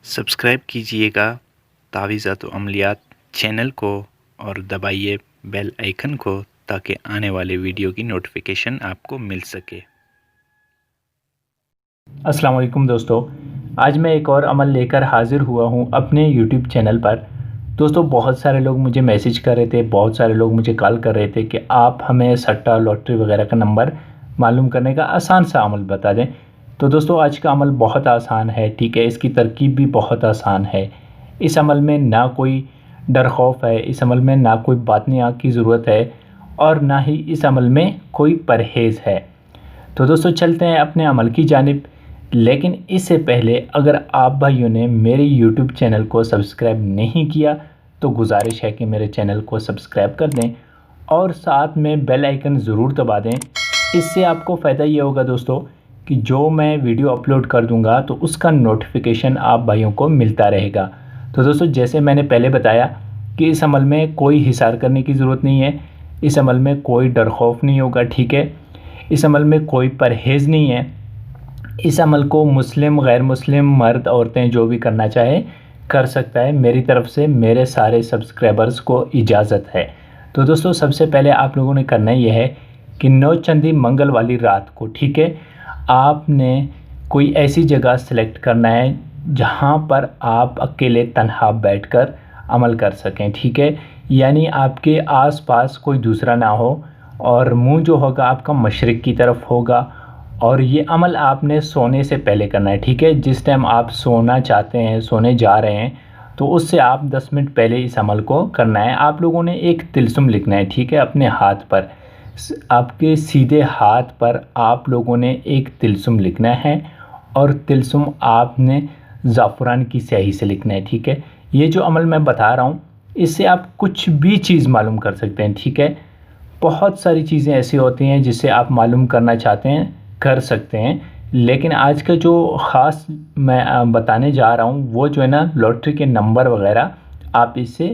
Subscribe کیجئے گا تعویذات و عملیات channel کو اور دبائیے بیل آئیکن کو تاکہ آنے والے ویڈیو کی نوٹیفیکیشن آپ کو مل سکے۔ السلام علیکم دوستو، آج میں ایک اور عمل لے کر حاضر ہوا ہوں اپنے یوٹیوب چینل پر۔ دوستو بہت سارے لوگ مجھے میسیج کر رہے تھے، بہت سارے لوگ مجھے کال کر رہے تھے کہ آپ ہمیں سٹہ لاٹری وغیرہ کا نمبر معلوم کرنے کا آسان سا عمل بتا دیں۔ تو دوستو آج کا عمل بہت آسان ہے، ٹھیک ہے، اس کی ترکیب بھی بہت آسان ہے۔ اس عمل میں نہ کوئی ڈر خوف ہے، اس عمل میں نہ کوئی باطنی آنکھ کی ضرورت ہے اور نہ ہی اس عمل میں کوئی پرہیز ہے۔ تو دوستو چلتے ہیں اپنے عمل کی جانب، لیکن اس سے پہلے اگر آپ بھائیوں نے میرے یوٹیوب چینل کو سبسکرائب نہیں کیا تو گزارش ہے کہ میرے چینل کو سبسکرائب کر دیں اور ساتھ میں بیل آئیکن ضرور دبا دیں۔ اس سے آپ کو فائدہ یہ ہوگا دوستو کہ جو میں ویڈیو اپلوڈ کر دوں گا تو اس کا نوٹیفیکیشن آپ بھائیوں کو ملتا رہے گا۔ تو دوستو جیسے میں نے پہلے بتایا کہ اس عمل میں کوئی حصار کرنے کی ضرورت نہیں ہے، اس عمل میں کوئی ڈر خوف نہیں ہوگا، ٹھیک ہے، اس عمل میں کوئی پرہیز نہیں ہے۔ اس عمل کو مسلم غیر مسلم مرد عورتیں جو بھی کرنا چاہے کر سکتا ہے، میری طرف سے میرے سارے سبسکرائبرز کو اجازت ہے۔ تو دوستو سب سے پہلے آپ لوگوں نے کرنا یہ ہے کہ 9 چندی منگل والی رات کو، ٹھیک ہے، آپ نے کوئی ایسی جگہ سلیکٹ کرنا ہے جہاں پر آپ اکیلے تنہا بیٹھ کر عمل کر سکیں، ٹھیک ہے، یعنی آپ کے آس پاس کوئی دوسرا نہ ہو اور منہ جو ہوگا آپ کا مشرق کی طرف ہوگا، اور یہ عمل آپ نے سونے سے پہلے کرنا ہے، ٹھیک ہے، جس ٹائم آپ سونا چاہتے ہیں، سونے جا رہے ہیں تو اس سے آپ 10 منٹ پہلے اس عمل کو کرنا ہے۔ آپ لوگوں نے ایک طلسم لکھنا ہے، ٹھیک ہے، اپنے ہاتھ پر، آپ کے سیدھے ہاتھ پر آپ لوگوں نے ایک طلسم لکھنا ہے اور طلسم آپ نے زعفران کی سیاہی سے لکھنا ہے، ٹھیک ہے۔ یہ جو عمل میں بتا رہا ہوں اس سے آپ کچھ بھی چیز معلوم کر سکتے ہیں، ٹھیک ہے، بہت ساری چیزیں ایسی ہوتی ہیں جس سے آپ معلوم کرنا چاہتے ہیں کر سکتے ہیں، لیکن آج کا جو خاص میں بتانے جا رہا ہوں وہ جو ہے نا لاٹری کے نمبر وغیرہ آپ اس سے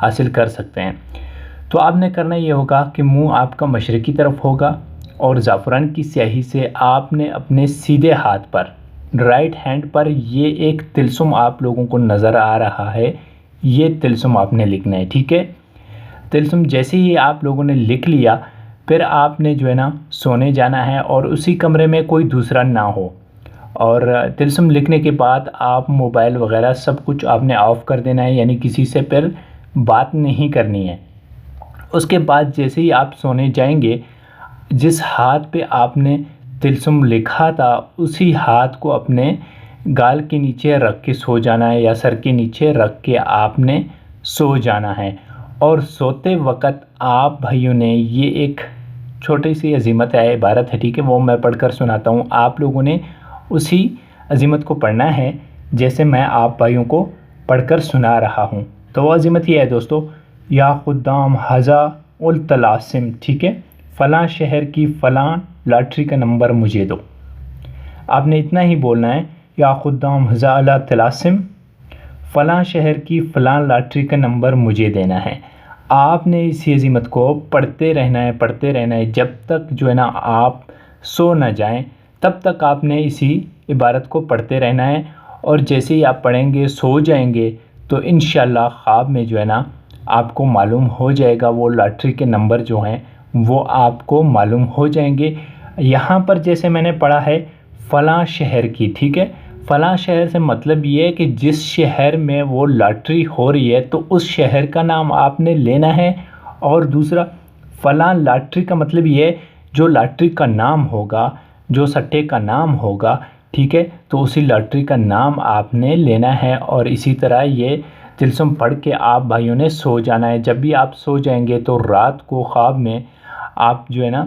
حاصل کر سکتے ہیں۔ تو آپ نے کرنا یہ ہوگا کہ منہ آپ کا مشرق کی طرف ہوگا اور زعفران کی سیاہی سے آپ نے اپنے سیدھے ہاتھ پر رائٹ ہینڈ پر یہ ایک طلسم آپ لوگوں کو نظر آ رہا ہے، یہ طلسم آپ نے لکھنا ہے، ٹھیک ہے۔ طلسم جیسے ہی آپ لوگوں نے لکھ لیا پھر آپ نے جو ہے نا سونے جانا ہے اور اسی کمرے میں کوئی دوسرا نہ ہو، اور طلسم لکھنے کے بعد آپ موبائل وغیرہ سب کچھ آپ نے آف کر دینا ہے، یعنی کسی سے پھر بات نہیں کرنی ہے۔ اس کے بعد جیسے ہی آپ سونے جائیں گے جس ہاتھ پہ آپ نے طلسم لکھا تھا اسی ہاتھ کو اپنے گال کے نیچے رکھ کے سو جانا ہے یا سر کے نیچے رکھ کے آپ نے سو جانا ہے، اور سوتے وقت آپ بھائیوں نے یہ ایک چھوٹی سی عزیمت ہے، عبارت ہے، ٹھیک ہے، وہ میں پڑھ کر سناتا ہوں، آپ لوگوں نے اسی عزیمت کو پڑھنا ہے جیسے میں آپ بھائیوں کو پڑھ کر سنا رہا ہوں۔ تو وہ عزیمت یہ ہے دوستو، یا خدام حضا الطلاسم، ٹھیک ہے، فلاں شہر کی فلاں لاٹری کا نمبر مجھے دو۔ آپ نے اتنا ہی بولنا ہے، یا خدام حضا الطلاسم فلاں شہر کی فلاں لاٹری کا نمبر مجھے دینا ہے۔ آپ نے اسی عزیمت کو پڑھتے رہنا ہے، پڑھتے رہنا ہے، جب تک جو ہے نا آپ سو نہ جائیں تب تک آپ نے اسی عبارت کو پڑھتے رہنا ہے، اور جیسے ہی آپ پڑھیں گے سو جائیں گے تو انشاءاللہ خواب میں جو ہے نا آپ کو معلوم ہو جائے گا، وہ لاٹری کے نمبر جو ہیں وہ آپ کو معلوم ہو جائیں گے۔ یہاں پر جیسے میں نے پڑھا ہے فلاں شہر کی، ٹھیک ہے، فلاں شہر سے مطلب یہ ہے کہ جس شہر میں وہ لاٹری ہو رہی ہے تو اس شہر کا نام آپ نے لینا ہے، اور دوسرا فلاں لاٹری کا مطلب یہ ہے جو لاٹری کا نام ہوگا، جو سٹے کا نام ہوگا، ٹھیک ہے، تو اسی لاٹری کا نام آپ نے لینا ہے، اور اسی طرح یہ طلسم پڑھ کے آپ بھائیوں نے سو جانا ہے۔ جب بھی آپ سو جائیں گے تو رات کو خواب میں آپ جو ہے نا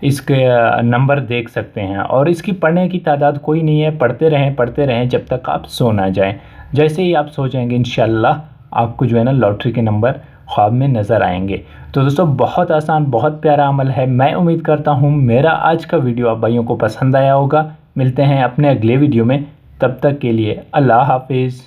اس کے نمبر دیکھ سکتے ہیں، اور اس کی پڑھنے کی تعداد کوئی نہیں ہے، پڑھتے رہیں جب تک آپ سو نہ جائیں۔ جیسے ہی آپ سو جائیں گے انشاءاللہ آپ کو جو ہے نا لاٹری کے نمبر خواب میں نظر آئیں گے۔ تو دوستو بہت آسان، بہت پیارا عمل ہے، میں امید کرتا ہوں میرا آج کا ویڈیو آپ بھائیوں کو پسند آیا ہوگا۔ ملتے ہیں اپنے اگلے ویڈیو میں، تب تک کے لیے اللہ حافظ۔